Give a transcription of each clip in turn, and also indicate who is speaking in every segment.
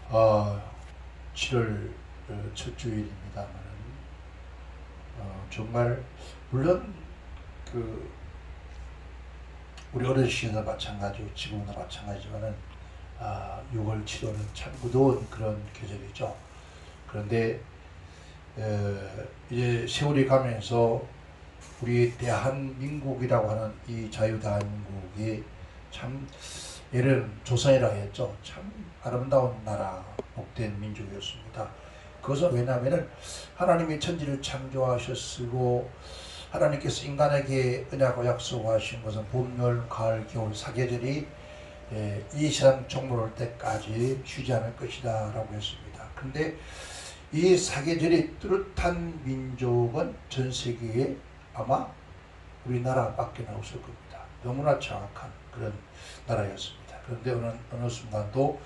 Speaker 1: 어, 7월 첫 주일입니다만은 정말 물론 그 우리 어린 시절도 마찬가지고 지금도 마찬가지지만은 6월 7월은 참 무더운 그런 계절이죠. 그런데 이제 세월이 가면서 우리 대한민국이라고 하는 이 자유대한민국이 참 예를 조선이라 했죠. 참 아름다운 나라, 복된 민족이었습니다. 그것은 왜냐하면 하나님이 천지를 창조하셨고 하나님께서 인간에게 언약을 약속하신 것은 봄, 여름, 가을, 겨울 사계절이 이 세상 종말할 때까지 쉬지 않을 것이다 라고 했습니다. 그런데 이 사계절이 뚜렷한 민족은 전 세계에 아마 우리나라밖에 없을 겁니다. 너무나 정확한 그런 나라였습니다. 그런데 어느 순간도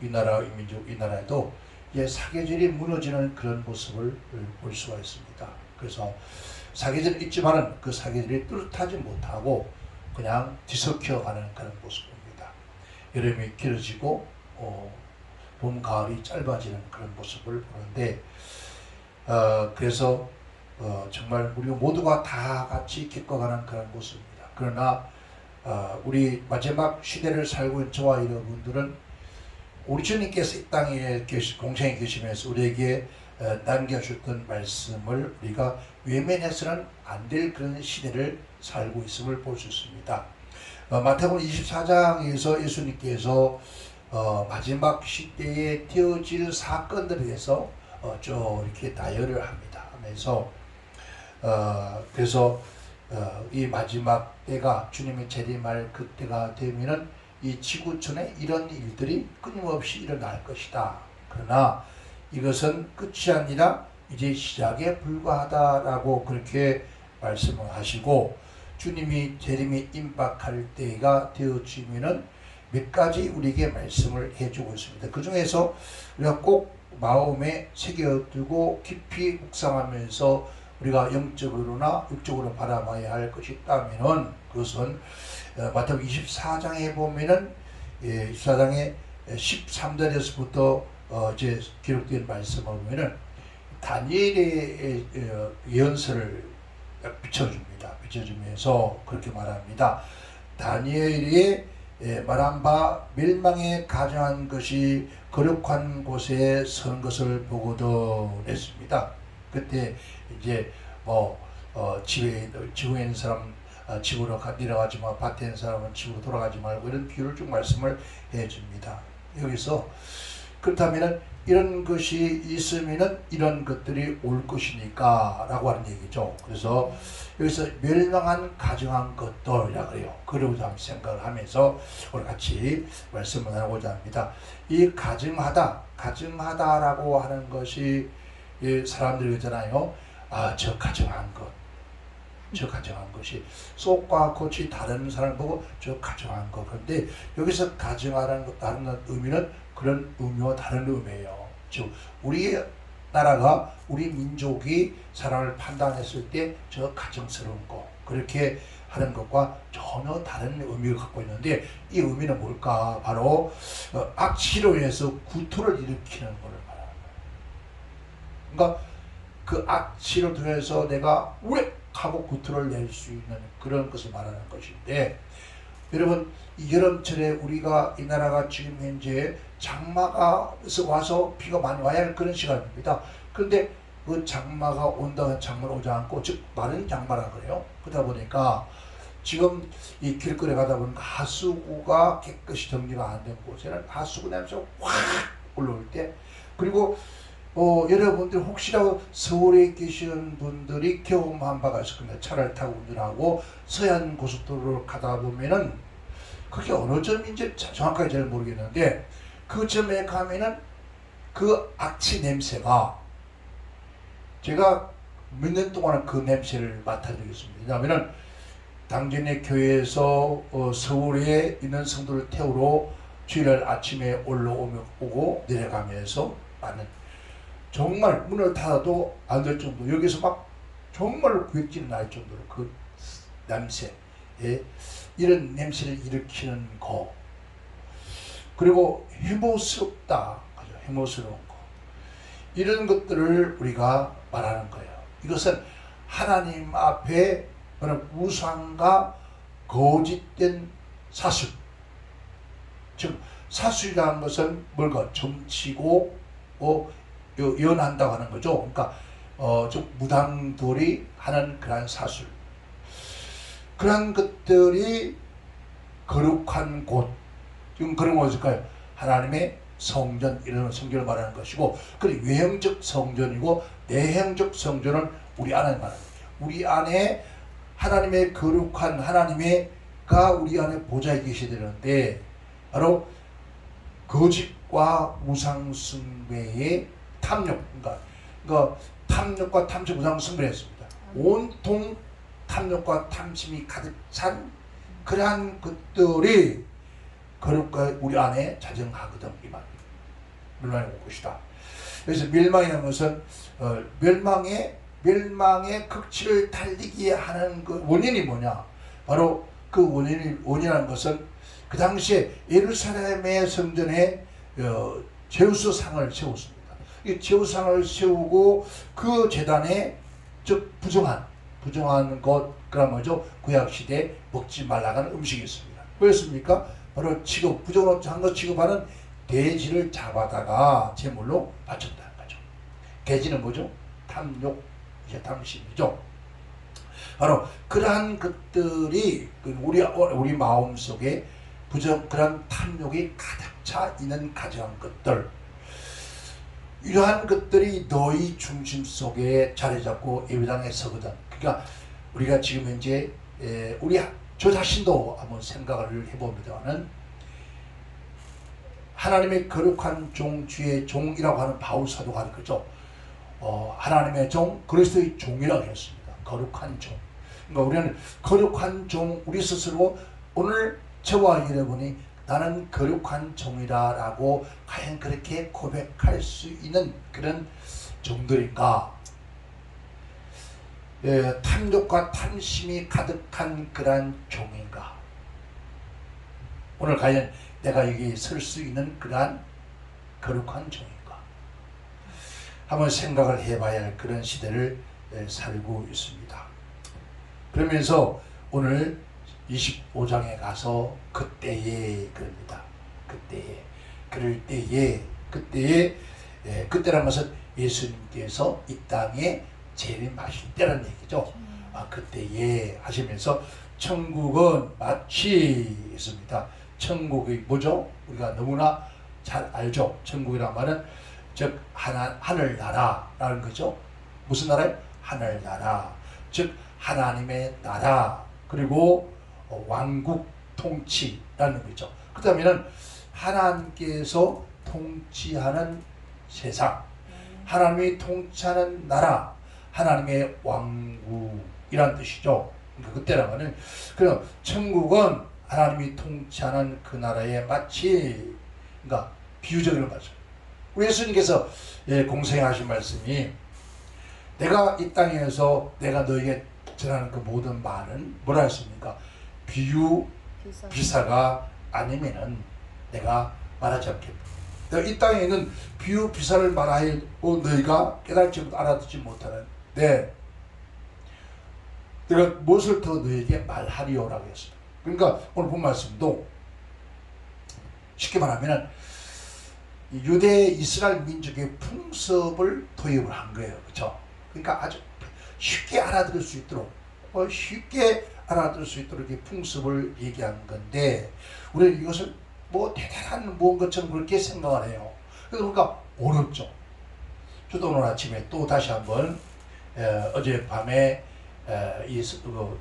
Speaker 1: 이 나라, 이 민족, 이 나라에도 사계절이 무너지는 그런 모습을 볼 수가 있습니다. 그래서 사계절이 있지만은 그 사계절이 뚜렷하지 못하고 그냥 뒤섞여가는 그런 모습입니다. 여름이 길어지고 봄, 가을이 짧아지는 그런 모습을 보는데 그래서 정말 우리 모두가 다 같이 겪어가는 그런 모습입니다. 그러나 우리 마지막 시대를 살고 있는 저와 여러분들은 우리 주님께서 이 땅에 공생에 계시면서 우리에게 남겨주셨던 말씀을 우리가 외면해서는 안 될 그런 시대를 살고 있음을 볼 수 있습니다. 마태복음 24장에서 예수님께서 마지막 시대에 되어질 사건들에 대해서 좀 이렇게 나열을 합니다. 하면서 그래서 이 마지막 때가 주님의 재림할 그때가 되면은 이 지구촌에 이런 일들이 끊임없이 일어날 것이다. 그러나 이것은 끝이 아니라 이제 시작에 불과하다라고 그렇게 말씀을 하시고 주님이 재림이 임박할 때가 되어지면은 몇 가지 우리에게 말씀을 해주고 있습니다. 그 중에서 우리가 꼭 마음에 새겨두고 깊이 묵상하면서 우리가 영적으로나 육적으로 바라봐야 할 것이 있다면은 그것은 마태복음 24장에 보면은 24장의 13절에서부터 이제 기록된 말씀을 보면은 다니엘의 예언서를 비춰줍니다. 비춰주면서 그렇게 말합니다. 다니엘이 말한 바 멸망에 가증한 것이 거룩한 곳에 선 것을 보고도 했습니다. 그때 이제 지구에 있는 사람 집으로 내려가지 마, 밭에 있는 사람은 집으로 돌아가지 말고 이런 비유를 쭉 말씀을 해줍니다. 여기서 그렇다면은 이런 것이 있으면은 이런 것들이 올 것이니까 라고 하는 얘기죠. 그래서 여기서 멸망한 가증한 것들이라 그래요. 그러고자 한번 생각을 하면서 우리 같이 말씀을 나누고자 합니다. 이 가증하다라고 하는 것이 사람들이 그러잖아요. 저 가증한 것. 저 가정한 것이 쏙과 꽃이 다른 사람을 보고 저 가정한 것. 그런데 여기서 가정하라는 것 다른 의미는 그런 의미와 다른 의미예요. 즉 우리의 나라가 우리 민족이 사람을 판단했을 때 저 가정스러운 것 그렇게 하는 것과 전혀 다른 의미를 갖고 있는데 이 의미는 뭘까? 바로 악취로 인해서 구토를 일으키는 것을 말하는 거예요. 그러니까 그 악취를 통해서 내가 왜 하고 구토를 낼 수 있는 그런 것을 말하는 것인데 여러분 이 여름철에 우리가 이 나라가 지금 현재 장마가 와서 비가 많이 와야 할 그런 시간입니다. 그런데 그 장마가 온다는 장마가 오지 않고 즉 마른 장마라 그래요. 그러다 보니까 지금 이 길거리 가다 보니까 하수구가 깨끗이 정리가 안 된 곳에는 하수구 냄새가 확 올라올 때 그리고 여러분들 혹시라도 서울에 계시는 분들이 경험한 바가 있을 겁니다. 차를 타고 운전하고 서해안 고속도로를 가다 보면은 그게 어느 점인지 정확하게 잘 모르겠는데 그 점에 가면은 그 악취 냄새가 제가 몇 년 동안 그 냄새를 맡아 적이 있습니다. 왜냐하면은 당진의 교회에서 서울에 있는 성도를 태우러 주일날 아침에 오고 내려가면서 많은 정말 문을 닫아도 안 될 정도 여기서 막 정말로 구역질이 날 정도로 그 냄새 이런 냄새를 일으키는 거 그리고 해모스럽다 혐오스러운 거, 이런 것들을 우리가 말하는 거예요. 이것은 하나님 앞에 우상과 거짓된 사술, 즉 사술이라는 것은 뭘까? 점치고 연한다고 하는 거죠. 그러니까 즉 무당들이 하는 그러한 사술, 그러한 것들이 거룩한 곳, 지금 그런 것일까요? 하나님의 성전, 이런 성전을 말하는 것이고, 그리고 외형적 성전이고 내형적 성전은 우리 안에 말하는 거예요. 우리 안에 하나님의 거룩한 하나님의가 우리 안에 보좌에 계셔야 되는데, 바로 거짓과 우상숭배의 탐욕, 그러니까 탐욕과 탐심, 우상숭배를 했습니다. 온통 탐욕과 탐심이 가득 찬 그러한 것들이 거룩과 우리 안에 자정하거든. 이 말. 멸망이 올 것이다. 그래서 멸망이라는 것은 멸망의 극치를 달리게 하는 그 원인이 뭐냐? 바로 그 원인이라는 것은 그 당시에 예루살렘의 성전에 제우스상을 세웠습니다. 이 제우스상을 세우고 그 제단에 즉 부정한 것, 그런 뭐죠? 구약시대에 먹지 말라는 음식이 있습니다. 왜였습니까? 바로 부정한 것 취급하는 돼지를 잡아다가 제물로 바쳤다는 거죠. 돼지는 뭐죠? 탐욕, 탐심이죠. 바로 그러한 것들이 우리 마음 속에 그런 탐욕이 가득 차 있는 가정한 것들, 이러한 것들이 너희 중심 속에 자리 잡고 예배당에 서거든. 그러니까 우리가 지금 현재 저 자신도 한번 생각을 해봅니다는, 하나님의 거룩한 종, 주의 종이라고 하는 바울 사도가 하는 거죠. 하나님의 종, 그리스도의 종이라고 했습니다. 거룩한 종. 그러니까 우리는 거룩한 종, 우리 스스로 오늘 저와 여러분이 나는 거룩한 종이라라고 과연 그렇게 고백할 수 있는 그런 종들인가? 탐욕과 탐심이 가득한 그러한 종인가? 오늘 과연 내가 여기 설 수 있는 그러한 거룩한 종인가? 한번 생각을 해봐야 할 그런 시대를 살고 있습니다. 그러면서 오늘 25장에 가서 그때에 그럽니다. 그때라는 것은 예수님께서 이 땅에 재림하실 때라는 얘기죠. 그때에 하시면서 천국은 마치 있습니다. 천국이 뭐죠? 우리가 너무나 잘 알죠. 천국이란 말은 즉 하늘나라라는 거죠. 무슨 나라예요? 하늘나라. 즉 하나님의 나라, 그리고 왕국 통치라는 거죠. 그 다음에는 하나님께서 통치하는 세상, 하나님이 통치하는 나라, 하나님의 왕국이란 뜻이죠. 그러니까 그때라면은 그럼 천국은 하나님이 통치하는 그 나라에 마치, 그러니까 비유적인 말씀. 우리 예수님께서 공생하신 말씀이, 내가 이 땅에서 내가 너에게 전하는 그 모든 말은 뭐라 했습니까? 비사가 아니면은 내가 말하지 않겠다. 내가 이 땅에 있는 비사를 말하고 너희가 깨달지 못 알아듣지 못하는데 내가 무엇을 더 너희에게 말하리오라고 했습니다. 그러니까 오늘 본 말씀도 쉽게 말하면은 유대 이스라엘 민족의 풍습을 도입을 한 거예요. 그렇죠? 그러니까 아주 쉽게 알아들을 수 있도록 이렇게 풍습을 얘기한 건데, 우리는 이것을 뭐 대단한 무언 것처럼 그렇게 생각을 해요. 그러니까 어렵죠. 저도 오늘 아침에 또 다시 한번 어젯밤에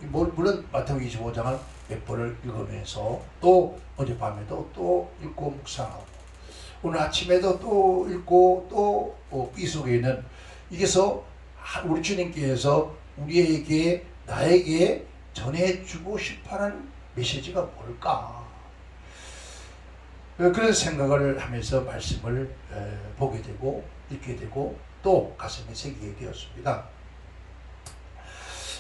Speaker 1: 물론 마태복음 25장을 몇 번을 읽으면서 또 어젯밤에도 또 읽고 묵상하고 오늘 아침에도 또 읽고 또 이 속에 있는, 이게서 우리 주님께서 우리에게, 나에게 전해주고 싶어하는 메시지가 뭘까? 그런 생각을 하면서 말씀을 보게 되고 읽게 되고 또 가슴에 새기게 되었습니다.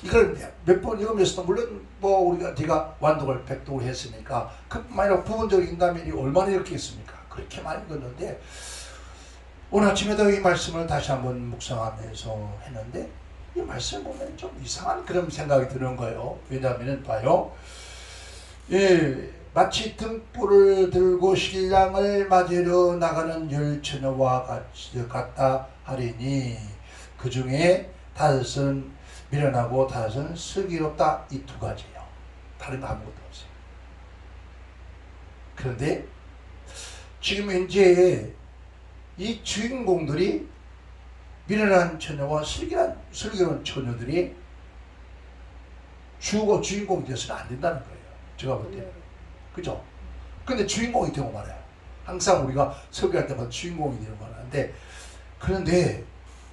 Speaker 1: 이걸 몇 번 읽으면서도 물론 제가 완독을 백독을 했으니까 그뿐만 아니라 부분적 인간면이 얼마나 읽겠습니까? 그렇게 많이 읽었는데 오늘 아침에도 이 말씀을 다시 한번 묵상하면서 했는데 이 말씀 보면 좀 이상한 그런 생각이 드는 거예요. 왜냐하면 봐요. 예, 마치 등불을 들고 신랑을 맞으러 나가는 열 처녀와 같다 하리니 그 중에 다섯은 미련하고 다섯은 슬기롭다. 이 두 가지예요. 다른 거 아무것도 없어요. 그런데 지금 현재 이 주인공들이 미련한 처녀와 슬기로운 처녀들이 주인공이 되어서는 안 된다는 거예요. 제가 볼 때. 그죠? 근데 주인공이 되고 말아요. 항상 우리가 설교할 때마다 주인공이 되는 거라는데, 그런데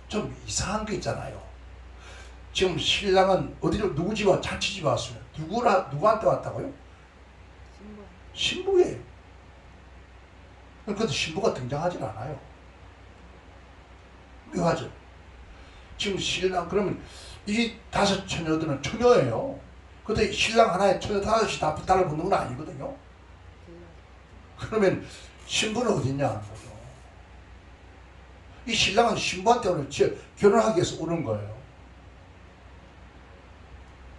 Speaker 1: 좀 이상한 게 있잖아요. 지금 신랑은 어디로 누구 집에 잔치 집에 왔어요. 누구한테 왔다고요? 신부예요. 그런데 신부가 등장하질 않아요. 묘하죠. 지금 신랑 그러면 이 다섯 처녀들은 처녀예요. 근데 신랑 하나에 처녀 다섯이 다 달라붙는 건 아니거든요. 그러면 신부는 어디 있냐 하는 거죠. 이 신랑은 신부한테 오늘 결혼하기 위해서 오는 거예요.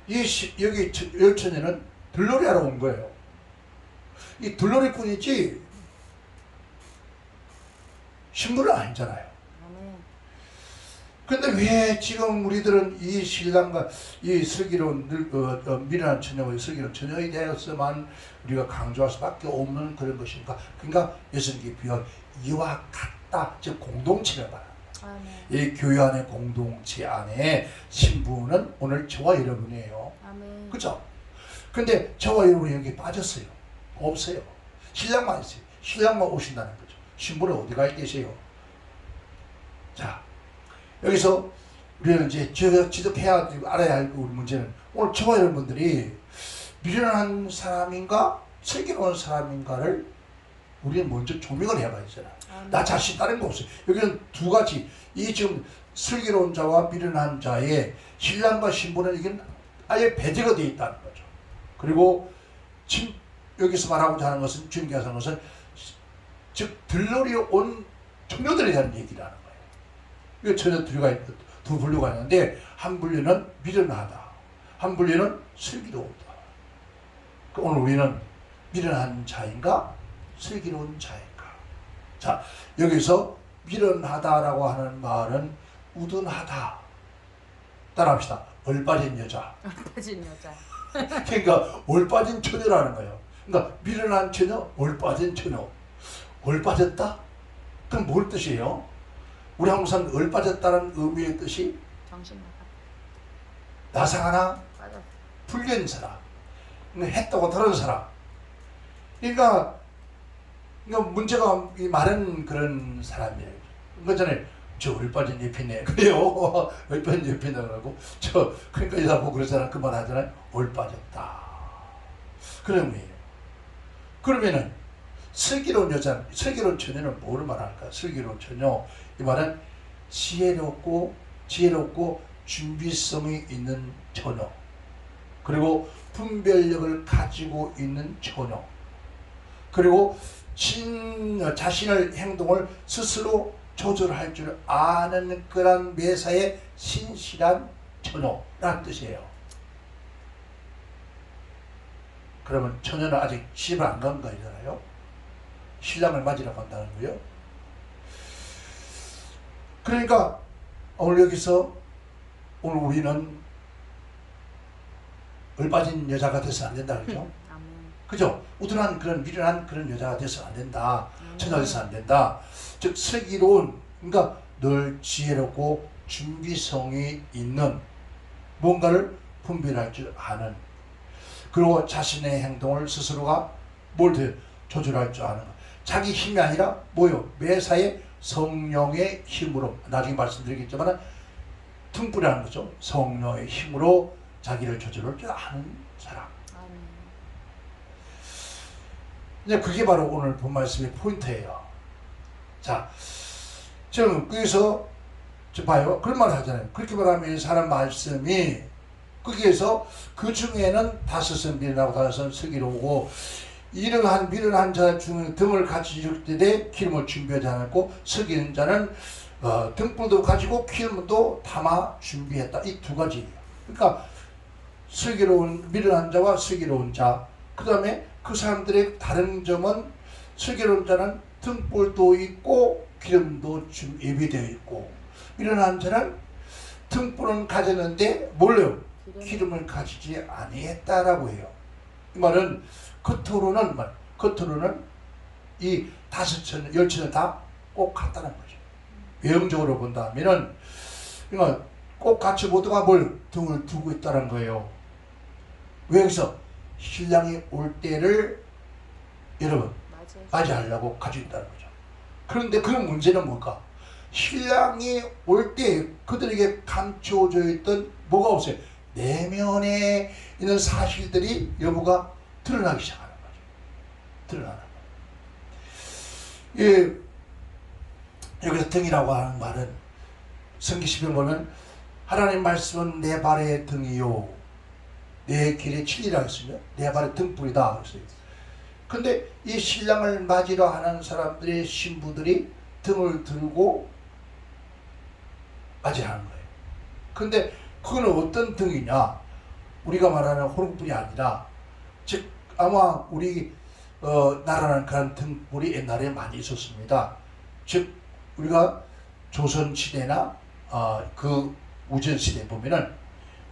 Speaker 1: 여기 열 처녀는 들놀이 하러 온 거예요. 이 들놀이뿐이지 신부는 아니잖아요. 근데 왜 지금 우리들은 이 신랑과 이 슬기로운 미련한 처녀와 슬기로운 처녀에 대해서만 우리가 강조할 수밖에 없는 그런 것인가? 그러니까 예수님께 비유한 이와 같다, 즉 공동체를 말합니다. 이 교회 안의 공동체 안에 신부는 오늘 저와 여러분이에요. 그죠? 근데 저와 여러분이 여기 빠졌어요. 없어요. 신랑만 있어요. 신랑만 오신다는 거죠. 신부는 어디 가 계세요? 자, 여기서 우리는 이제 지적해야 알아야 할 우리 문제는 오늘 저와 여러분들이 미련한 사람인가 슬기로운 사람인가를 우리는 먼저 조명을 해봐야 되잖아요. 나 자신 다른 거 없어요. 여기는 두 가지, 이 지금 슬기로운 자와 미련한 자의 신랑과 신부는 이건 아예 배제가 되어 있다는 거죠. 그리고 여기서 말하고자 하는 것은 주님께서 하는 것은 즉 들러리 온 청년들에 대한 얘기라는 거예요. 이 처녀 두 분류가 있는데 한 분류는 미련하다, 한 분류는 슬기로우다. 오늘 우리는 미련한 자인가 슬기로운 자인가? 자, 여기서 미련하다라고 하는 말은 우둔하다. 따라합시다. 얼빠진 여자.
Speaker 2: 얼빠진 여자.
Speaker 1: 그러니까 얼빠진 처녀라는 거예요. 그러니까 미련한 처녀, 얼빠진 처녀. 얼빠졌다? 그럼 뭘 뜻이에요? 우리 한국사람 얼빠졌다는 의미의 뜻이
Speaker 2: 정신 나갔다.
Speaker 1: 나상하나 불린 사람, 했다고 들은 사람. 그러니까 문제가 많은 그런 사람이에요. 그거잖아요. 저 얼빠진 옆이네. 그래요. 얼빠진 옆이네라고. 그러니까 여자 보고 그러잖아. 그 말 하잖아요. 얼빠졌다. 그런 의미예요. 그러면은 슬기로운 여자, 슬기로운 처녀는 뭐를 말할까? 슬기로운 처녀. 이 말은 지혜롭고 준비성이 있는 처녀. 그리고 분별력을 가지고 있는 처녀. 그리고 자신의 행동을 스스로 조절할 줄 아는 그런 매사에 신실한 처녀라는 뜻이에요. 그러면 처녀는 아직 집을 안 간 거잖아요. 신랑을 맞으러 간다는 거예요. 그러니까 오늘 여기서 오늘 우리는 얼빠진 여자가 돼서 안 된다 그러죠. 그죠? 우둔한 그런 미련한 그런 여자가 돼서 안 된다. 처녀가 돼서 안 된다. 즉 슬기로운, 그러니까 늘 지혜롭고 준비성이 있는, 뭔가를 분별할 줄 아는, 그리고 자신의 행동을 스스로가 조절할 줄 아는 것. 자기 힘이 아니라 뭐요? 매사에 성령의 힘으로, 나중에 말씀드리겠지만 등불이라는 거죠. 성령의 힘으로 자기를 조절할 줄 아는 사람. 이제 그게 바로 오늘 본 말씀의 포인트예요. 자, 저는 거기서 봐요. 그런 말을 하잖아요. 그렇게 말하면 사람 말씀이 거기에서 그 중에는 다섯은 미련하고 다섯은 슬기로우고 이러한 미련한 자 중에 등을 같이 줄 때 기름을 준비하지 않았고 속이는 자는 등불도 가지고 기름도 담아 준비했다. 이 두 가지예요. 그러니까 슬기로운 미련한 자와 슬기로운 자. 그 다음에 그 사람들의 다른 점은 슬기로운 자는 등불도 있고 기름도 예비되어 있고, 미련한 자는 등불은 가졌는데 뭘요? 기름을 가지지 아니했다라고 해요. 이 말은 겉으로는 이 5천을 10천을 다 꼭 같다는 거죠. 외형적으로 본다면은 그러니까 꼭 같이 모두가 뭘 등을 두고 있다는 거예요. 왜? 여기서 신랑이 올 때를 여러분 맞이하려고 가지고 있다는 거죠. 그런데 그 문제는 뭘까? 신랑이 올 때 그들에게 감춰져 있던 뭐가 없어요? 내면에 있는 사실들이 여부가 드러나기 시작하는 거죠. 드러나는 거예요. 예, 여기서 등이라고 하는 말은 성경 10편 보면 하나님 말씀은 내 발의 등이요 내 길의 진리라 했으며 내 발의 등불이다 그랬어요. 근데 이 신랑을 맞이러 하는 사람들의 신부들이 등을 들고 맞이하는 거예요. 근데 그건 어떤 등이냐? 우리가 말하는 호롱불이 아니라, 즉 아마 우리 나라는 그런 등불이 옛날에 많이 있었습니다. 즉 우리가 조선시대나 그 우전시대 보면은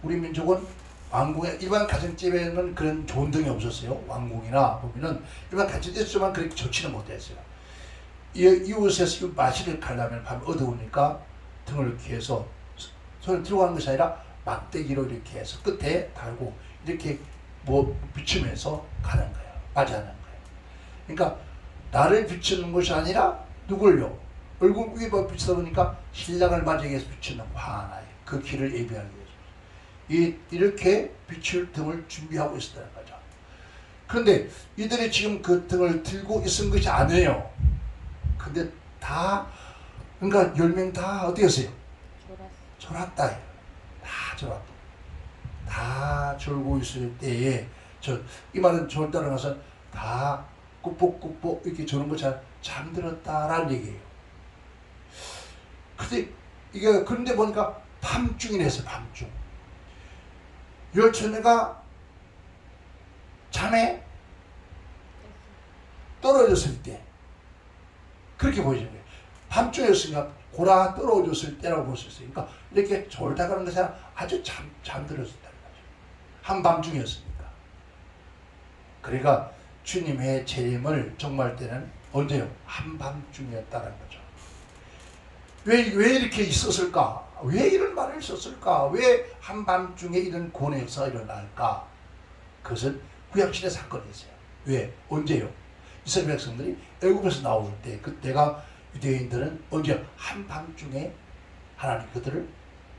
Speaker 1: 우리 민족은 왕궁에 일반 가정집에는 그런 좋은 등이 없었어요. 왕궁이나 보면은 일반 가정집에서만 그렇게 좋지는 못했어요. 이웃에서 마시를 가려면 밤 어두우니까 등을 이렇게 해서 손을 들고 가는 것이 아니라 막대기로 이렇게 해서 끝에 달고 이렇게 뭐 비추면서 가는 거예요. 맞이하는 거예요. 그러니까 나를 비추는 것이 아니라 누굴요? 얼굴 위에 비추다 보니까 신랑을 맞이하기 위해서 비추는 화나요. 그 길을 예비하기 위해서. 이렇게 비출 등을 준비하고 있었다는 거죠. 그런데 이들이 지금 그 등을 들고 있은 것이 아니에요. 근데 다, 그러니까 10명 다 어떻게 했어요? 졸았다. 다 졸았다. 다 졸고 있을 때에, 이 말은 졸다는 것은 다 꾸벅꾸벅 이렇게 조는 거 잘 잠들었다라는 얘기예요. 그런데 보니까 밤중이랬어요. 밤중. 열처녀가 잠에 떨어졌을 때 그렇게 보이는 거예요. 밤중이었으니까 고라 떨어졌을 때라고 볼 수 있어요. 그러니까 이렇게 졸다 가는 것이 아주 잠들었다는 거죠. 한밤중이었으니까. 그러니까 주님의 재림을 정말 때는 언제요? 한밤중이었다는 거죠. 왜 이렇게 있었을까? 왜 이런 말을 썼을까? 왜 한밤중에 이런 고뇌 역사가 일어날까? 그것은 구약시대 사건이었어요. 왜? 언제요? 이스라엘 백성들이 애굽에서 나올 때, 그때가 유대인들은 언제? 한밤중에 하나님 그들을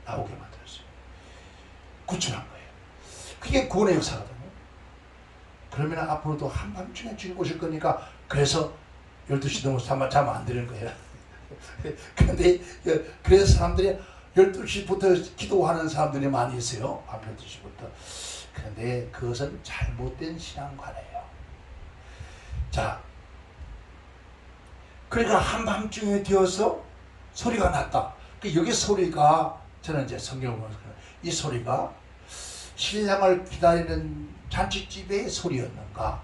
Speaker 1: 나오게 만들었어요. 구출한 거예요. 그게 구원의 역사거든요. 그러면 앞으로도 한밤중에 주님 오실 거니까, 그래서 12시 넘어서 잠 안 드는 거예요. 그런데 그래서 사람들이 12시부터 기도하는 사람들이 많이 있어요. 밤 12시부터. 그런데 그것은 잘못된 신앙관이에요. 자, 그러니까 한밤중에 되어서 소리가 났다. 여기 소리가, 저는 이제 성경을 보면서 이 소리가 신랑을 기다리는 잔치집의 소리였는가?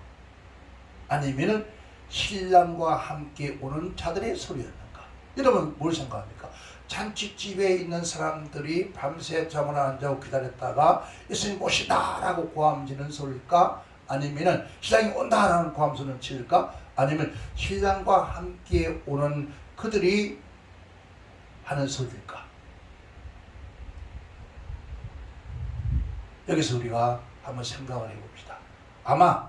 Speaker 1: 아니면은 신랑과 함께 오는 자들의 소리였는가? 여러분 뭘 생각합니까? 잔치집에 있는 사람들이 밤새 잠을 안 자고 기다렸다가 예수님 오시다 라고 고함지는 소리일까? 아니면은 신랑이 온다 라는 고함소리는 칠까? 아니면 신랑과 함께 오는 그들이 하는 소리일까? 여기서 우리가 한번 생각을 해봅시다. 아마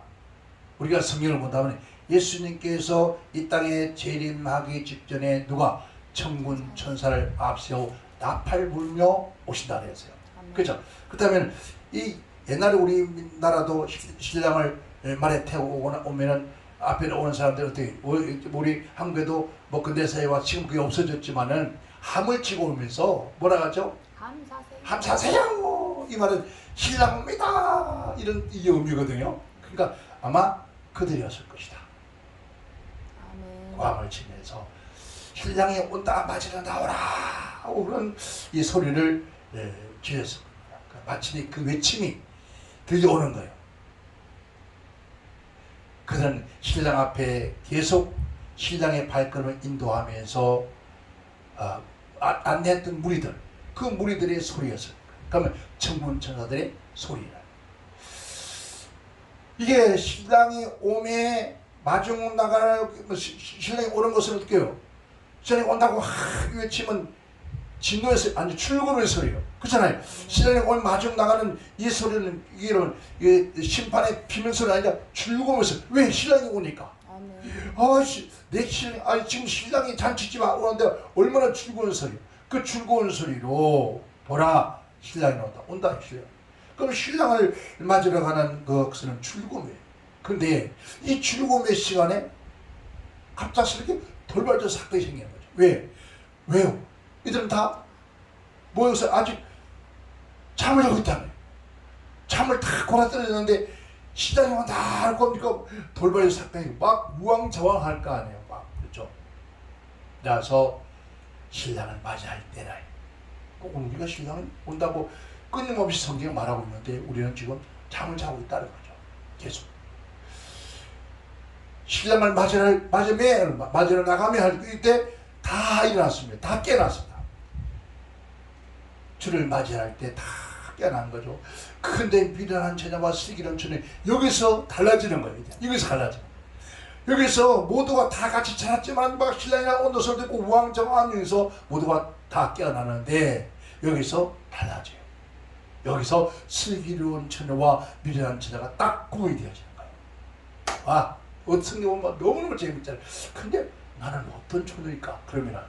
Speaker 1: 우리가 성경을 본다면 예수님께서 이 땅에 재림하기 직전에 누가 천군 천사를 앞세워 나팔 불며 오신다 그랬어요. 그렇죠? 그렇다면 이 옛날에 우리나라도 신랑을 말에 태우고 오면은 앞에 오는 사람들 어떻게, 우리 한국에도 뭐 근대사회와 지금 그게 없어졌지만은 함을 치고 오면서 뭐라 하죠? 함 사세요. 이 말은 신랑입니다. 이런 이 의미거든요. 그러니까 아마 그들이었을 것이다.
Speaker 2: 아멘.
Speaker 1: 고함을 치면서 신랑이 온다, 맞으러 나오라 하고 그런 이 소리를 지었을 겁니다. 마치 그 외침이 들려오는 거예요. 그들은 신랑 앞에 계속 신랑의 발걸음을 인도하면서 안내했던 무리들, 그 무리들의 소리였어요. 그러면 천군천사들의 소리라. 이게 신랑이 오매 마중 나가는 신랑이 오는 것을 어떻게 해요? 신랑이 온다고 외치면 진노의 소리, 아니 출근의 소리예요. 그렇잖아요. 신랑이 오늘 마중 나가는 이 소리는 이게 심판의 비명 소리 아니라 출근의 소리. 왜? 신랑이 오니까.
Speaker 2: 아멘.
Speaker 1: 아씨, 내 신랑, 아니 지금 신랑이 잔치집 오는데 얼마나 즐거운 소리. 그 즐거운 소리로 보라, 신랑이 온다 신랑. 그럼 신랑을 맞으러 가는 것은 즐거움이에요. 근데 이 즐거움의 시간에 갑작스럽게 돌발적 사건이 생기는 거죠. 왜? 왜요? 이들은 다 모여서 아직 잠을 자고 있다며. 잠을 다 골아떨어졌는데 시장에 온다 할 겁니까? 돌발적 사건이 막 우왕좌왕할 거 아니에요. 막 그렇죠. 그래서 신랑을 맞이할 때라. 오늘 우리가 신랑을 온다고 끊임없이 성경에 말하고 있는데 우리는 지금 잠을 자고 있다는 거죠. 계속. 신랑을 맞으러 나가며 할 때 다 일어났습니다. 다 깨어났습니다. 주를 맞이할 때 다 깨어난 거죠. 근데 미련한 처녀와 슬기로운 처녀 여기서 달라지는 거예요. 여기서 달라져요. 여기서 모두가 다 같이 자랐지만 막 신랑이랑 온도소리 듣고 우왕좌왕하면서 모두가 다 깨어나는데 여기서 달라져요. 여기서 슬기로운 처녀와 미련한 처녀가 딱 구분이 되어지는 거예요. 성경 보면 너무너무 재밌잖아요. 근데 나는 어떤 처녀일까? 그러면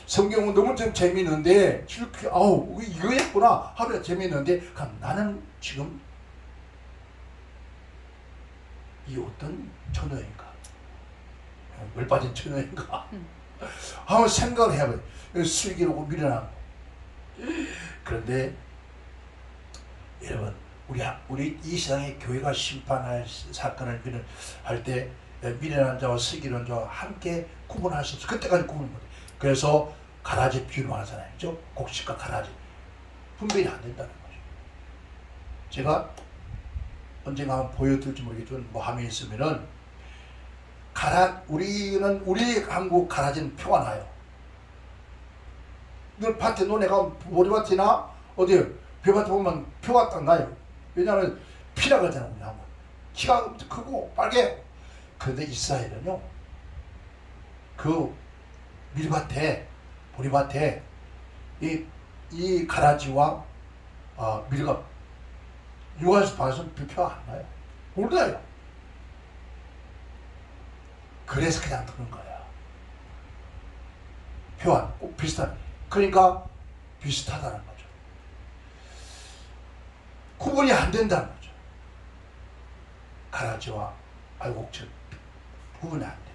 Speaker 1: 성경은 너무 좀 재밌는데 이렇게 이거였구나 하면 재밌는데 그럼 나는 지금 이 어떤 처녀인가? 물 빠진 처녀인가? 한번 생각을 해봐요. 슬기로고 미련한 거. 그런데 여러분 우리 이 세상의 교회가 심판할 사건을 할 때 미련한 자와 슬기로운 자와 함께 구분할 수 없어요. 그때까지 구분을 못해요. 그래서 가라지 비유를 하잖아요. 그죠? 곡식과 가라지 분별이 안 된다는 거죠. 제가 언젠가 한번 보여드릴지 모르겠지만 뭐 함에 있으면은 우리 한국 가라지는 표가 나요. 밭에 논에가 보리밭이나 어디에 벼밭에 보면 표가 딱 나요. 왜냐하면 피라 그러잖아요. 우리 한국 키가 크고 빨개. 그런데 이스라엘은요 그 밀밭에 보리밭에 이 가라지와 밀가 육안에서 봐서 표가 안 나요. 몰라요. 그래서 그냥 두는 거야. 표와 꼭 비슷한. 그러니까 비슷하다는 거죠. 구분이 안 된다는 거죠. 가라지와 알곡즙 구분이 안 돼.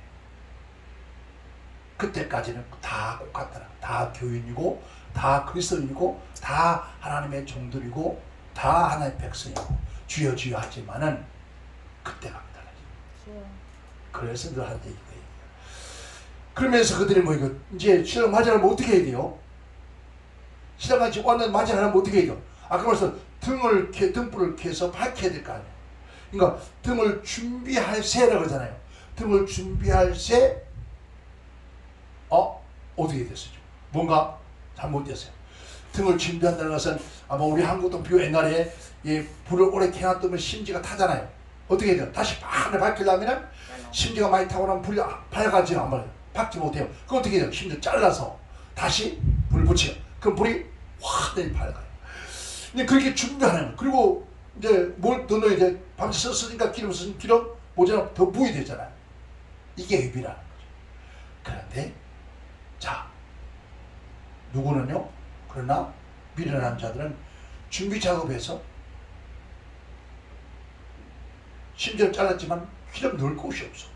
Speaker 1: 그때까지는 다 똑같더라. 다 교인이고 다 그리스도인이고 다 하나님의 종들이고 다 하나님의 백성이고 주여 주여 하지만은 그때가 달라져. 그래서 늘 하는 얘기가 있어요. 그러면서 그들이 이제 신랑 맞이하려면 어떻게 해야 돼요? 신랑같이 왔는데 맞이하려면 어떻게 해야 돼요? 아까 말해서 등불을 켜서 밝혀야 될 거 아니에요. 그러니까 등을 준비할 새라고 그러잖아요. 등을 준비할 새 어떻게 됐어요? 뭔가 잘못됐어요. 등을 준비한다는 것은 아마 우리 한국도 비교 옛날에 불을 오래 켜놨더니 심지가 타잖아요. 어떻게 해야 돼요? 다시 하늘 밝히려면 심지가 많이 타고 나면 불이 밝아지요. 안 밝아요. 밝지 못해요. 그럼 어떻게 해요? 심지 잘라서 다시 불을 붙여요. 그럼 불이 확 밝아요. 근데 그렇게 준비하는 거예요. 그리고 이제 뭘 더 넣어야 돼? 밤새 썼으니까 기름 쓰는 기름 모자라 더 부어야 되잖아요. 이게 예비라는 거죠. 그런데 자 누구는요? 그러나 미련한 자들은 준비 작업해서 심지어 잘랐지만 기름 넣을 곳이 없어.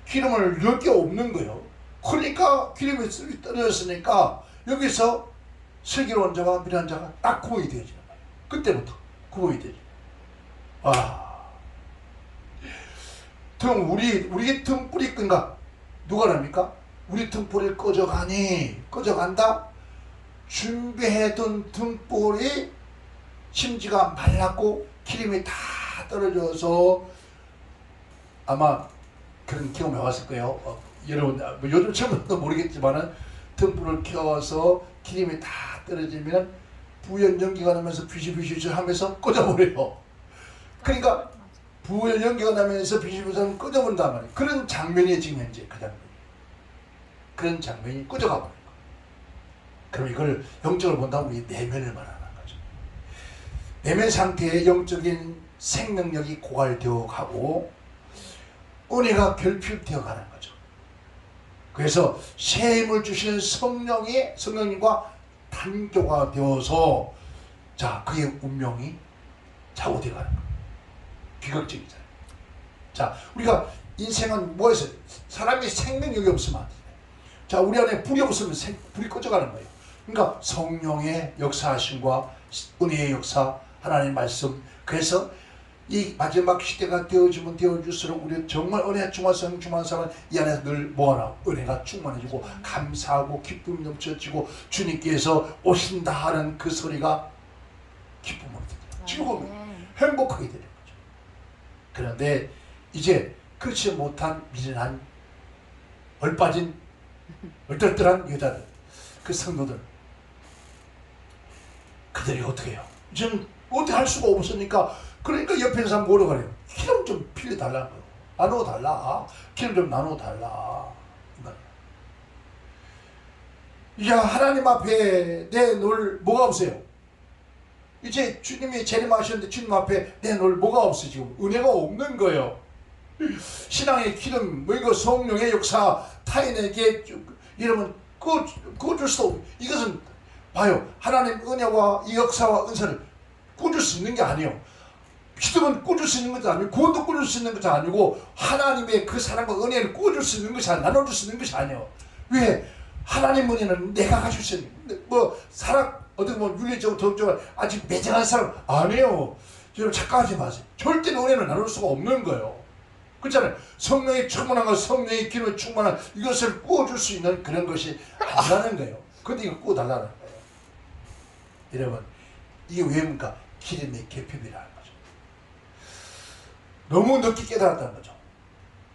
Speaker 1: 기름을 넣을 게 없는 거예요. 그러니까 기름이 떨어졌으니까 여기서 슬기로운 자와 미련한 자가 딱 구분이 되어지는 거예요. 그때부터 구분이 되죠. 우리 등불이 끈가? 누가 납니까? 우리 등불이 꺼져간다? 준비해둔 등불이 심지가 말랐고 기름이 다 떨어져서 아마 그런 경험해 왔을 거예요. 여러분 요즘 처음부터 모르겠지만은 등불을 켜서 기름이 다 떨어지면 부연 연기가 나면서 비실비실 하면서 꺼져버려요. 그러니까 부연 연기가 나면서 비실비실 하면 꺼져버린단 말이에요. 그런 장면이 지금 현재 그 장면이. 그런 장면이 꺼져가 버린 거예요. 그럼 이걸 영적으로 본다면 우리 내면을 말하는 거죠. 내면 상태의 영적인 생명력이 고갈되어 가고 은혜가 결핍되어 가는 거죠. 그래서 새 힘을 주시는 성령님과 단교가 되어서 자 그의 운명이 좌우되어 가는 거예요. 비극적이잖아요. 자 우리가 인생은 뭐에서 사람이 생명력이 없으면 안 돼요. 자 우리 안에 불이 없으면 불이 꺼져가는 거예요. 그러니까 성령의 역사하심과 은혜의 역사 하나님의 말씀 그래서 이 마지막 시대가 되어지면 되어질수록 우리는 정말 은혜 충만성은 이 안에서 늘 뭐하나 은혜가 충만해지고 감사하고 기쁨이 넘쳐지고 주님께서 오신다 하는 그 소리가 기쁨으로 들려요. 즐거움이 행복하게 되는 거죠. 그런데 이제 그렇지 못한 미련한 얼빠진 얼떨떨한 여자들 그 성도들 그들이 어떻게 해요? 지금 어떻게 할 수가 없으니까 그러니까 옆에 있는 사람 뭐라고 그래요? 기름 좀 빌려달라는 거예요. 나눠달라. 기름 좀 나눠달라. 야 하나님 앞에 내놓을 뭐가 없어요? 이제 주님이 재림하셨는데 주님 앞에 내놓을 뭐가 없어 지금 은혜가 없는 거예요. 신앙의 기름 뭐 이거 성령의 역사 타인에게 이러면 그거 줄 수도 없고 이것은 봐요. 하나님 은혜와 이 역사와 은사를 꾸줄 수 있는 게 아니에요. 기도는 꾸줄 수 있는 것도 아니고 구원도 꾸줄 수 있는 것도 아니고 하나님의 그 사랑과 은혜를 꾸줄 수 있는 것이 아니에요. 나눠줄 수 있는 것이 아니에요. 왜? 하나님 은혜는 내가 가질 수 있는 뭐 사랑 어떻게 보면 윤리적으로 도덕적으로 아직 매정한 사람 아니에요. 여러분 착각하지 마세요. 절대 은혜는 나눌 수가 없는 거예요. 그렇잖아요. 성령이 충만한 것 성령의 기름이 충만한 이것을 꾸어줄 수 있는 그런 것이 아니라는 거예요. 근데 이거 꾸어달라는 거예요. 여러분 이게 왜입니까? 기름의 결핍이라는 거죠. 너무 늦게 깨달았다는 거죠.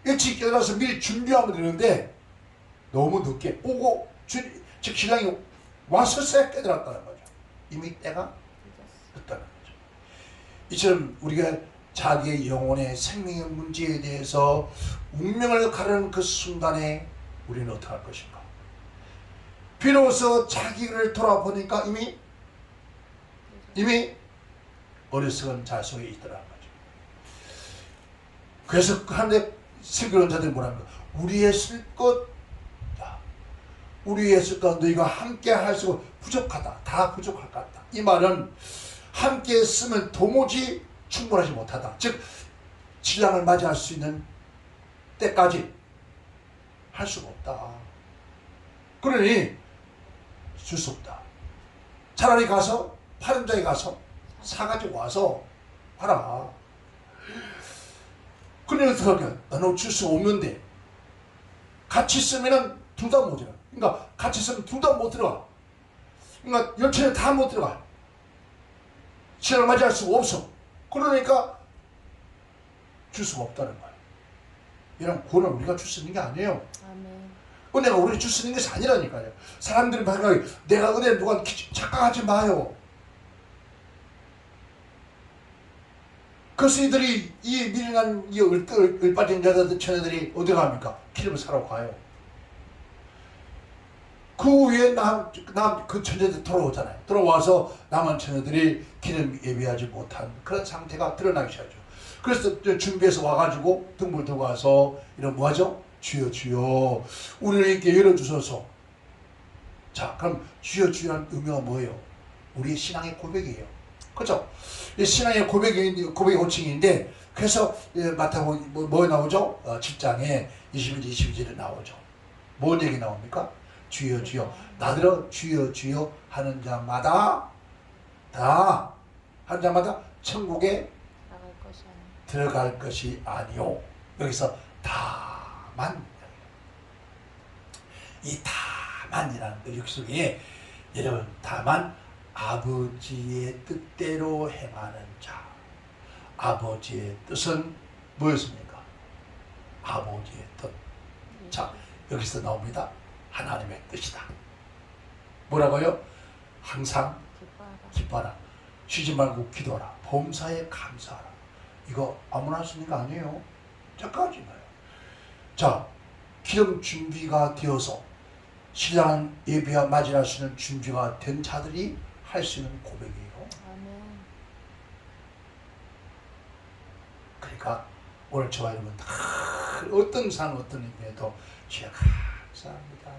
Speaker 1: 일찍 깨달아서 미리 준비하면 되는데 너무 늦게 오고 즉 신랑이 와서서 깨달았다는 거죠. 이미 때가 늦다는 거죠. 이처럼 우리가 자기의 영혼의 생명의 문제에 대해서 운명을 가르는 그 순간에 우리는 어떻게 할 것인가? 비로소 자기를 돌아보니까 이미 어리석은 자속에 있더라는 거죠. 그래서 한데 설교론자들이 뭐랍니까? 우리의 쓸 것 너희가 함께 할수록 부족하다. 다 부족할 것 같다. 이 말은 함께 쓰면 도무지 충분하지 못하다. 즉 신랑을 맞이할 수 있는 때까지 할 수가 없다. 그러니 줄 수 없다. 차라리 가서 파렴자에 가서 사가지고 와서 하라. 그러니 어떻게 하냐? 나는 줄 수 없는데 같이 쓰면은 둘 다 못 들어가. 그러니까 같이 쓰면 둘 다 못 들어가. 그러니까 열처에 다 못 들어가. 신랑을 맞이할 수가 없어. 그러니까 줄 수가 없다는 거예요. 이런 구원을 우리가 줄 수 있는 게 아니에요.
Speaker 2: 아멘.
Speaker 1: 은혜가 우리가 줄 수 있는 것이 아니라니까요. 사람들이 생각하기 내가 은혜를 누가 착각하지 마요. 그래서 이들이 이 미련한 이 을빠진 여자들 처녀들이 어디 갑니까? 기름을 사러 가요. 그 후에 그 처녀들 돌아오잖아요. 돌아와서 남은 처녀들이 기름 예비하지 못한 그런 상태가 드러나기 시작하죠. 그래서 준비해서 와가지고 등불 들고 와서 이런 뭐하죠? 주여 주여 우리에게 열어주소서. 자 그럼 주여 주여라는 의미가 뭐예요? 우리의 신앙의 고백이에요. 그렇죠? 신앙의 고백의 호칭인데 그래서 마태복음 뭐 나오죠? 7장에 21절 22절에 나오죠. 뭔 얘기 나옵니까? 주여 주여 나더러 주여 주여 하는 자마다 천국에 들어갈 것이 아니요. 여기서 다만, 이 다만이라는 그 역속에 여러분, 다만 아버지의 뜻대로 행하는 자. 아버지의 뜻은 뭐였습니까? 아버지의 뜻. 자, 여기서 나옵니다. 하나님의 뜻이다. 뭐라고요? 항상 기뻐하라. 쉬지 말고 기도하라. 범사에 감사하라. 이거 아무나 할 수 있는 거 아니에요. 잠깐만 봐요. 자, 기름 준비가 되어서 신랑 예비와 맞이할 수 있는 준비가 된 자들이 할 수 있는 고백이에요.
Speaker 2: 아멘.
Speaker 1: 그러니까 오늘 저와 여러분 다 어떤 상 어떤 의미에도 주여 감사합니다.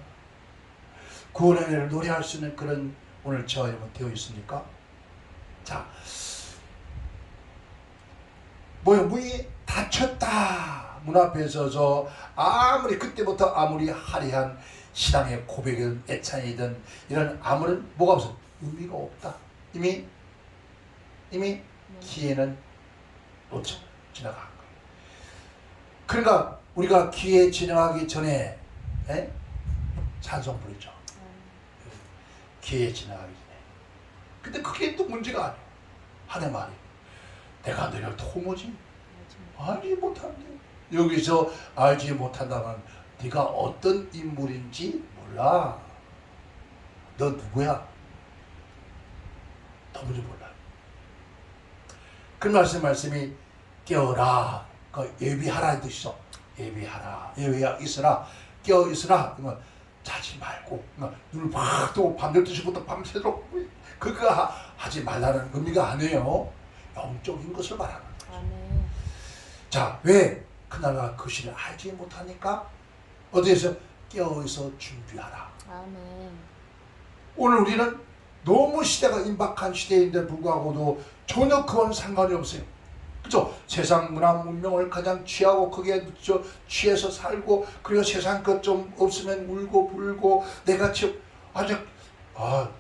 Speaker 1: 구원의 은혜를 노래할 수 있는 그런 오늘 저와 여러분 되어 있습니까? 자, 뭐요? 문이 닫혔다. 문 앞에 서서 아무리 그때부터 아무리 화려한 신앙의 고백이든 애찬이든 이런 아무런 뭐가 없어? 의미가 없다. 이미 기회는 놓쳐 지나간 거예요. 그러니까 우리가 기회 지나가기 전에 찬송 부르죠. 기회 지나가기 전에. 근데 그게 또 문제가 아니에요. 하나님 말이 내가 너를 도무지 알지 못한대. 여기서 알지 못한다면 네가 어떤 인물인지 몰라. 너 누구야? 도무지 몰라. 그 말씀이 깨어라. 그 예비하라 이 뜻이죠. 예비하라. 예비야 있으라. 깨어 있으라. 그러면 자지 말고 눈을 팍 뜨고 밤 12시부터 밤새도록 그거 하지 말라는 의미가 아니에요. 영적인 것을 말하는 거죠.
Speaker 2: 아멘.
Speaker 1: 자, 왜 그날과 그 시를 알지 못하니까 어디에서 깨어있어 준비하라.
Speaker 2: 아멘.
Speaker 1: 오늘 우리는 너무 시대가 임박한 시대인데 불구하고도 전혀 그건 상관이 없어요. 그죠? 세상 문화 문명을 가장 취하고 거기에 취해서 살고, 그리고 세상 것 좀 없으면 울고 불고 내가 지금 아주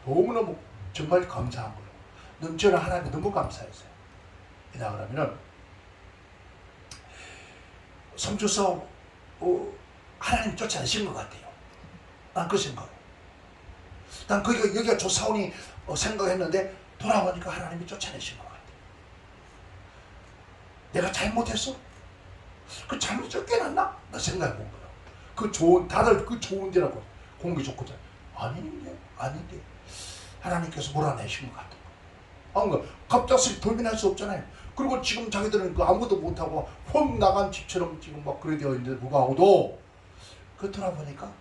Speaker 1: 너무너무 정말 감사한 거예요. 저는 하나님께 너무 감사했어요. 왜냐 그러면은 성주서 하나님 쫓아내신 것 같아요. 난 그 생각이에요. 난 여기가 조사원이 생각했는데 돌아보니까 하나님이 쫓아내신 것 같아요. 내가 잘못했어? 그 잘못을 깨놨나? 나 생각해 본 거야. 다들 그 좋은 데라고 공기 좋고 아닌데 하나님께서 몰아내신 것 같은 거. 갑작스레 돌변할 수 없잖아요. 그리고 지금 자기들은 그 아무것도 못하고 혼 나간 집처럼 지금 막 그래 되어 있는데 불구하고도 그 돌아보니까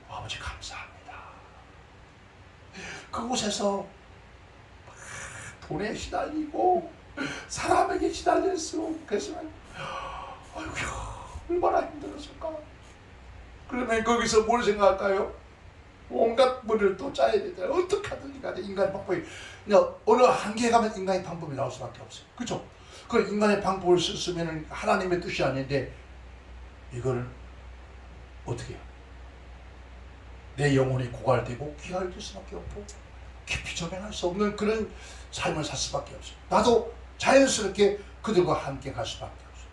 Speaker 1: 아버지 감사합니다. 그곳에서 돈에 시달리고 사람에게 시달릴수록 그랬으면 아이고 얼마나 힘들었을까. 그러면 거기서 뭘 생각할까요? 온갖 머리를 또 짜야 되잖아요. 어떻게 하든지 간에 인간의 방법이 어느 한계에 가면 인간의 방법이 나올 수밖에 없어요. 그렇죠? 그 인간의 방법을 쓰면 하나님의 뜻이 아닌데 이거를 어떻게 해요? 내 영혼이 고갈되고 귀할될 수밖에 없고 깊이 조명할 수 없는 그런 삶을 살 수밖에 없어요. 나도 자연스럽게 그들과 함께 갈 수밖에 없어요.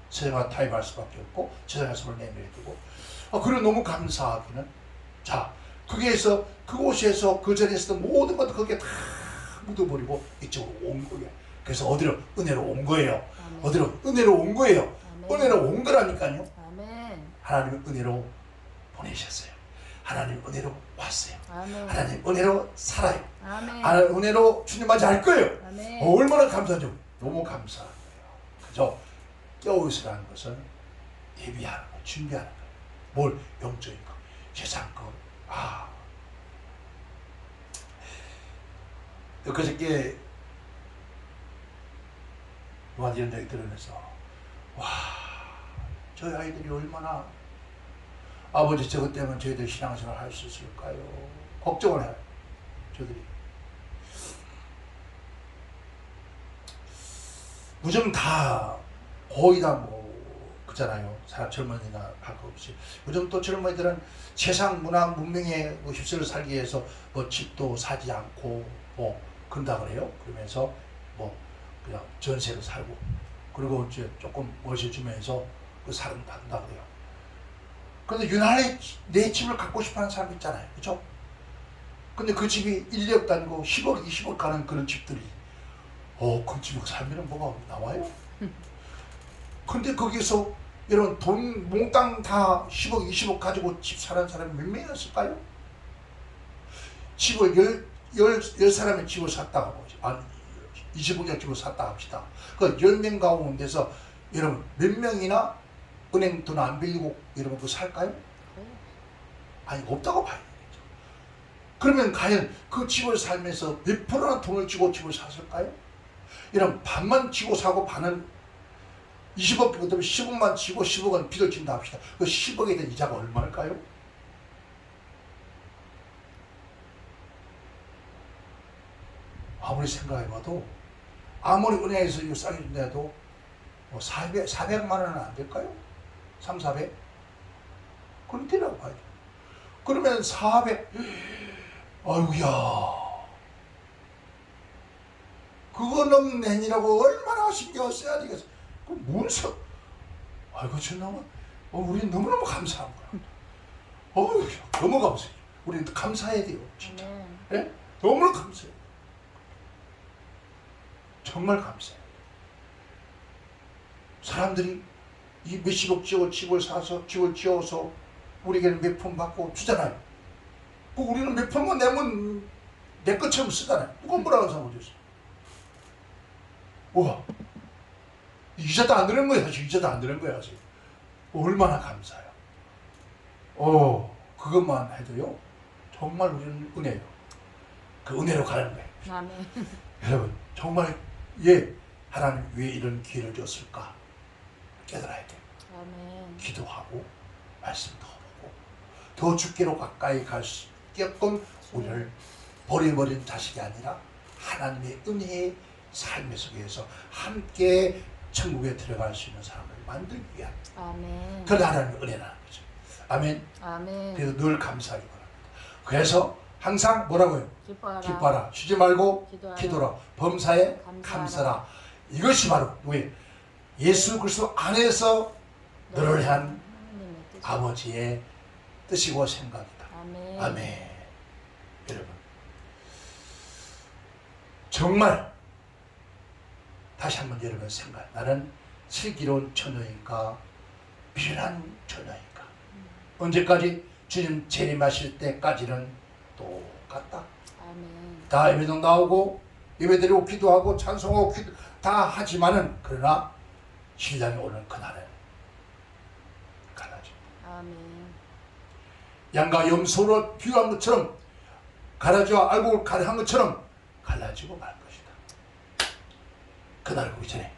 Speaker 1: 세상과 타협할 수밖에 없고 세상의 손을 내밀어 두고 그래 너무 감사하기는. 자, 거기에서 그곳에서 그 전에 있었던 모든 것도 거기에 다 묻어버리고 이쪽으로 온 거예요. 그래서 어디로? 은혜로 온 거예요.
Speaker 2: 아멘.
Speaker 1: 어디로? 은혜로 온 거예요.
Speaker 2: 아멘.
Speaker 1: 은혜로 온 거라니까요.
Speaker 2: 아멘.
Speaker 1: 하나님은 은혜로 보내셨어요. 하나님 은혜로 왔어요.
Speaker 2: 아멘.
Speaker 1: 하나님 은혜로 살아요.
Speaker 2: 아멘.
Speaker 1: 하나님 은혜로 주님 맞이 할 거예요.
Speaker 2: 아멘.
Speaker 1: 얼마나 감사하죠. 너무 감사한 거예요. 그죠? 깨어있으라는 것은 예비하는 거, 준비하는 거. 뭘? 영적인 거, 세상 거. 그저께 누가 이런 얘기 들으면서 저희 아이들이 얼마나 아버지 저것 때문에 저희들 신앙생활 할 수 있을까요? 걱정을 해요. 저들이 요즘 다 거의 다 그잖아요. 사람 젊은이나 할 거 없이 요즘 또 젊은이들은 세상 문화 문명에 휩쓸려 살기 위해서 집도 사지 않고 그런다 그래요. 그러면서 그냥 전세로 살고 그리고 이제 조금 멋을 주면서 그 사람 받는다 그래요. 근데 유난히 내 집을 갖고 싶어하는 사람 있잖아요. 그죠? 근데 그 집이 1억 다니고 10억, 20억 가는 그런 집들이 그 집에 살면 뭐가 나와요? 근데 거기서 여러분 돈 몽땅 다 10억, 20억 가지고 집 사는 사람이 몇 명이었을까요? 집을 열 사람의 집을 샀다가 보죠. 20억짜리 집을 샀다 합시다. 그 10명 가운데서 여러분 몇 명이나 은행 돈 안 빌리고 여러분 그거 살까요? 아니 없다고 봐야 되죠. 그러면 과연 그 집을 살면서 몇 프로나 돈을 주고 집을 샀을까요? 여러분 반만 지고 사고 반은 20억 그다음에 10억만 지고 10억은 빚을 진다 합시다. 그 10억에 대한 이자가 얼마일까요? 아무리 생각해봐도 아무리 은행에서 이거 싸게 준다해도 뭐 400만 원은 안 될까요? 3, 400? 그럼 되라고 봐야죠. 그러면 400 아이고야 그거 넘내니라고 얼마나 신경 써야 되겠어. 그 무슨 아이고 저놈은 우리 너무너무 감사한 거야. 너무 감사해. 우리 감사해야 돼요. 진짜. 네? 너무 감사해. 정말 감사해. 사람들이 이 몇십억 지어 집을 사서 집을 지어서 우리에게는 몇 푼 받고 주잖아요. 그 우리는 몇 푼만 내면 내 것처럼 쓰잖아요. 누가 뭐라고 생각하겠어. 우와 이자도 안 드는 거야. 이자도 안 드는 거야. 얼마나 감사해요. 그것만 해도요 정말 우리는 은혜예요. 그 은혜로 가는 거예요.
Speaker 2: 아멘.
Speaker 1: 여러분 정말 하나님 왜 이런 기회를 줬을까 깨달아야 돼요.
Speaker 2: 아멘.
Speaker 1: 기도하고 말씀도 하고 더 주께로 가까이 갈 수 있게끔 우리를 버려버린 자식이 아니라 하나님의 은혜의 삶의 속에서 함께 천국에 들어갈 수 있는 사람을 만들기 위한
Speaker 2: 아멘.
Speaker 1: 그런 하나님의 은혜라는 거죠. 아멘.
Speaker 2: 아멘.
Speaker 1: 그래서 늘 감사하기 바랍니다. 그래서 항상 뭐라고요? 기뻐하라. 쉬지 말고 기도하라. 범사에 감사하라. 이것이 바로 왜? 예수 그리스도 안에서 너를 향한 아버지의 뜻이고 생각이다.
Speaker 2: 아멘.
Speaker 1: 아멘. 여러분 정말 다시 한번 여러분 생각. 나는 슬기로운 처녀인가 미련한 처녀인가. 언제까지? 주님 재림하실 때까지는 똑같다.
Speaker 2: 아멘.
Speaker 1: 다 예배당 나오고 예배드리고 기도하고 찬송하고 다 하지만은 그러나 신랑이 오는 그날은 갈라져.
Speaker 2: 아멘.
Speaker 1: 양과 염소로 비유한 것처럼 가라지와 알곡을 가려한 것처럼 갈라지고 말 것이다. 그날 오기 전에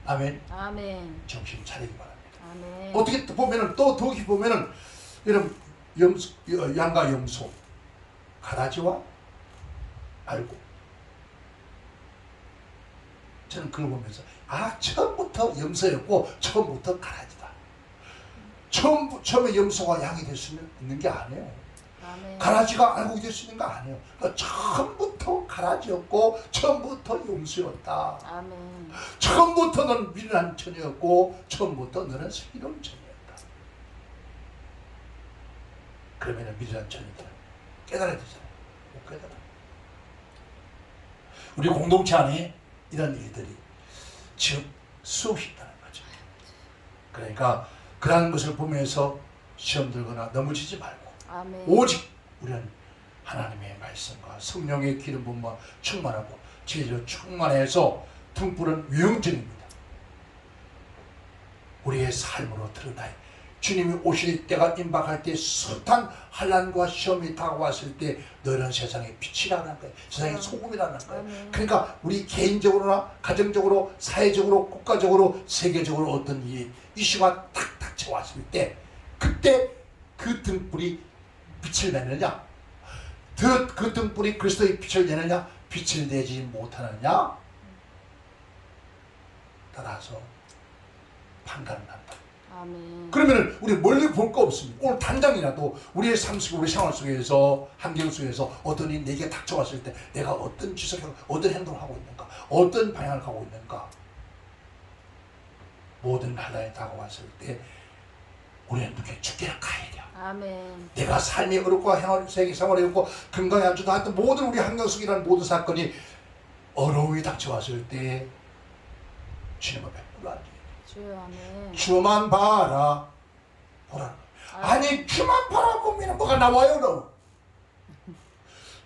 Speaker 1: 아멘.
Speaker 2: 아멘.
Speaker 1: 정신 차리기 바랍니다.
Speaker 2: 아멘.
Speaker 1: 어떻게 보면은 또 더 깊이 보면은 여러분 양과 염소 가라지와 알곡 저는 그걸 보면서 처음부터 염소였고 처음부터 가라지다. 처음에 염소가 양이 될 수 있는 게 아니에요.
Speaker 2: 아멘.
Speaker 1: 가라지가 알곡이 될 수 있는 거 아니에요. 그러니까 처음부터 가라지였고 처음부터 염소였다.
Speaker 2: 아멘.
Speaker 1: 처음부터 너는 미련한 처녀였고 처음부터 너는 슬기로운 처녀였다. 그러면 미련한 처녀들은 깨달아야 되잖아요. 못 깨달아. 우리 공동체 안에 이런 일들이 즉 수없이 있다는 거죠. 그러니까 그러한 것을 보면서 시험 들거나 넘어지지 말고
Speaker 2: 아멘.
Speaker 1: 오직 우리는 하나님의 말씀과 성령의 기름 부음과 충만하고 진리로 충만해서 등불은 외형적입니다. 우리의 삶으로 드러나요. 주님이 오실 때가 임박할 때 숱한 환난과 시험이 다가왔을 때 너는 세상의 빛이라는 거예요. 세상의 소금이라는 거예요. 그러니까 우리 개인적으로나 가정적으로 사회적으로 국가적으로 세계적으로 어떤 이 이슈가 탁 닥쳐왔을 때 그때 그 등불이 빛을 내느냐 그 등불이 그리스도의 빛을 내느냐 빛을 내지 못하느냐 따라서 판가름 난다.
Speaker 2: 아멘.
Speaker 1: 그러면 우리 멀리 볼 거 없습니다. 오늘 당장이라도 우리의 삶 속에 우리 생활 속에서 환경 속에서 어떤 일이 내게 닥쳐왔을 때 내가 어떤 짓을 하고 어떤 행동을 하고 있는가 어떤 방향을 가고 있는가 모든 환란이 다가왔을 때 우리는 늦게 죽기를 가야 돼요.
Speaker 2: 아멘.
Speaker 1: 내가 삶이 어렵고 세계 생활이 어렵고 건강이 안 좋다 하여튼 모든 우리 환경 속이라는 모든 사건이 어려움이 닥쳐왔을 때 주님 앞에 꿇어앉아야 돼요.
Speaker 2: 주여 아멘.
Speaker 1: 주만 바라 보라. 아니 주만 바라보면 뭐가 나와요? 너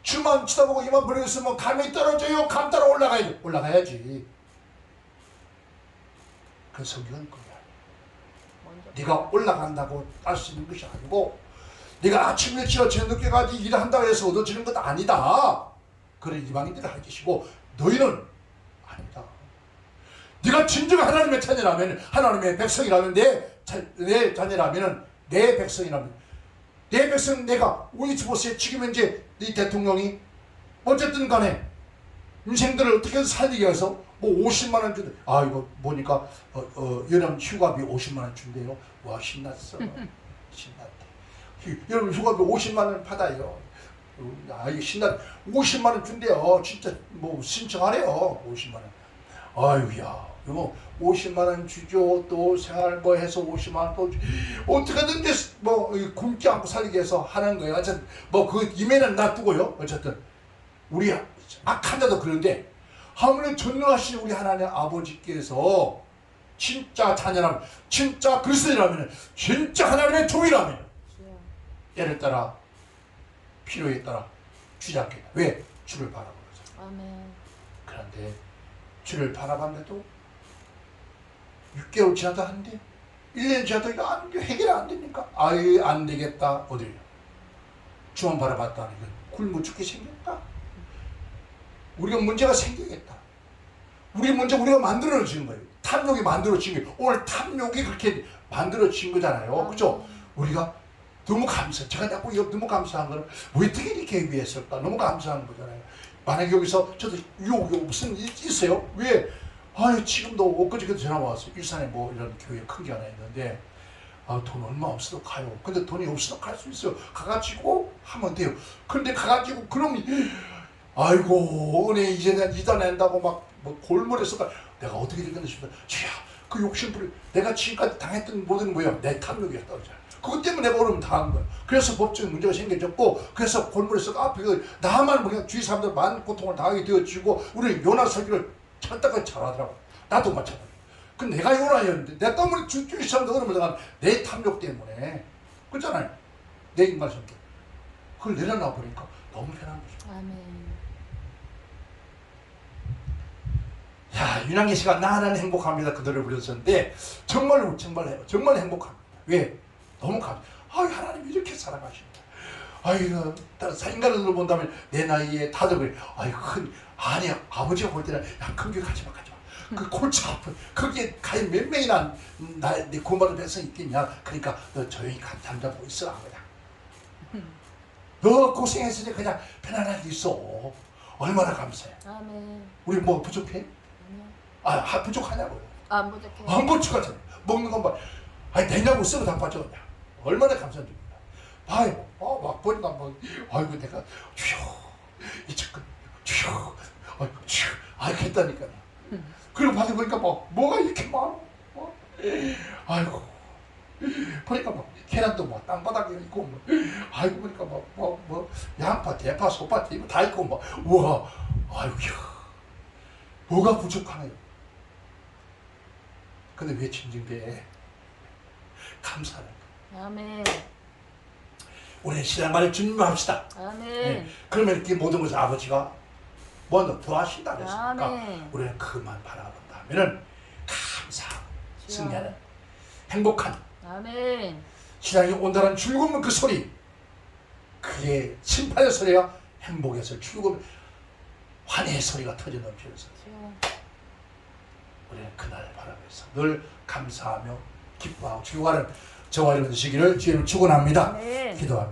Speaker 1: 주만 쳐다보고 이만 버렸으면 감이 떨어져요? 감 따라 올라가야지. 올라가야지. 그 성경은 그거야. 네가 올라간다고 할 수 있는 것이 아니고 네가 아침 일찍 저녁까지 일한다고 해서 얻어지는 것 아니다. 그런 이방인들을 할 것이고 너희는 아니다. 네가 진정 하나님의 자녀라면 하나님의 백성이라면 내 자녀라면 내 백성이라면 내 백성은 내가 우리 집보세요. 지금 현재 네 대통령이 어쨌든 간에 인생들을 어떻게 해서 살리기 위해서 뭐 50만 원 준대. 아 이거 보니까 여름 휴가비 50만 원 준대요. 와 신났어. 신났대. 여름 휴가비 50만 원 받아요. 아 이거 신났. 50만 원 준대요. 진짜 뭐 신청하래요. 50만 원. 아유야 이거 50만 원 주죠. 또 생활 뭐 해서 50만 원 또 어떻게든지 뭐 굶지 않고 살기 위해서 하는 거예요. 어쨌든 뭐 그 임에는 놔두고요. 어쨌든 우리 악한 자도 그런데 하물며 전능하신 우리 하나님 아버지께서 진짜 자녀라면 진짜 그리스도라면 진짜 하나님의 종이라면 때를 따라 필요에 따라 주지 않겠다. 왜? 주를 바라보면서.
Speaker 2: 아멘.
Speaker 1: 그런데 주를 바라봤는데도 6개월 지나다 하는데 1년 지나도 이거 해결이 안 되니까 아예 안 되겠다. 어디요? 주만 바라봤다는 건 굶어 죽게 생겼다. 우리가 문제가 생기겠다. 우리 문제 우리가 만들어진 거예요. 탐욕이 만들어진 거예요. 오늘 탐욕이 그렇게 만들어진 거잖아요. 그렇죠? 우리가 너무 감사. 제가 자꾸 이거 너무 감사한 거는 왜 어떻게 이렇게 위했을까? 너무 감사한 거잖아요. 만약에 여기서 저도 유혹이 무슨 있어요? 왜? 아니 지금도 엊그저께도 전화 왔어요. 일산에 뭐 이런 교회 큰 게 하나 있는데 아, 돈 얼마 없어도 가요. 근데 돈이 없어도 갈 수 있어요. 가가지고 하면 돼요. 그런데 가가지고 그럼 아이고 은혜 이제 이다 낸다고 막 뭐 골몰에서 내가 어떻게 되겠나 싶다. 주야 그 욕심부리 내가 지금까지 당했던 모든 뭐야 내 탐욕이었다 그러잖아. 그것 때문에 내가 어려움 당한 거야. 그래서 법적인 문제가 생겨졌고 그래서 골몰에서 앞에 나만 그냥 주위 사람들 많은 고통을 당하게 되어지고 우리는 요나 설교를 철다까지 잘하더라고. 나도 마찬가지. 그 내가 요나였는데 내 때문에 주위 사람들 어려움을 당한 내 탐욕 때문에 그렇잖아요. 내 인간 성격 그걸 내려놔 보니까 너무 편한 거죠.
Speaker 2: 아멘.
Speaker 1: 야, 윤한기 씨가 나는 행복합니다. 그 노래를 불렀었는데 정말 행복합니다. 왜? 너무 하나님 이렇게 사랑하십니다. 아이고, 인간으로 본다면 내 나이에 다들 그래. 아니 아버지가 볼 때는 야, 큰 교회 가지 마. 그 골치 아픈 거기에 가인 몇 명이나 내 구원받은 백성이 있겠냐. 그러니까 너 조용히 잠자고 있으라 그냥. 너 고생했으니 그냥 편안하게 있어. 얼마나 감사해.
Speaker 2: 아멘.
Speaker 1: 우리 뭐 부족해?
Speaker 2: 아니요.
Speaker 1: 부족하냐고요.
Speaker 2: 안 부족해.
Speaker 1: 안 부족하잖아. 먹는 건 봐. 아니 냉장고 쓰고 다 빠져냐. 얼마나 감사합니다. 봐요. 막 보니까 뭐 아이고 내가 주여 이제 주여 아이고 주여 했다니까요. 그리고 받아 보니까 뭐가 이렇게 많아. 아이고 보니까 계란도 땅바닥에 있고 아이고 보니까 양파, 대파, 소파 이거 다 있고 우와 아이고 뭐가 부족하나요? 근데 왜 징징대? 감사하는 거예요.
Speaker 2: 아멘.
Speaker 1: 우리는 신앙만을 준비합시다.
Speaker 2: 아멘.
Speaker 1: 네. 그러면 이렇게 모든 것을 아버지가 먼저 더 하신다 그랬으니까
Speaker 2: 아멘.
Speaker 1: 우리는 그만 바라본다면은 감사하고 승리하는 행복한
Speaker 2: 아멘.
Speaker 1: 신앙이 온다는 즐거운 그 소리 그게 심판의 소리가 행복에서 즐거움 환희의 소리가 터져 넘치면서 우리는 그날을 바라면서 늘 감사하며 기뻐하고 즐거워하는 저와 여러분 되시기를 주님을 축원합니다.
Speaker 2: 아멘.
Speaker 1: 기도합니다.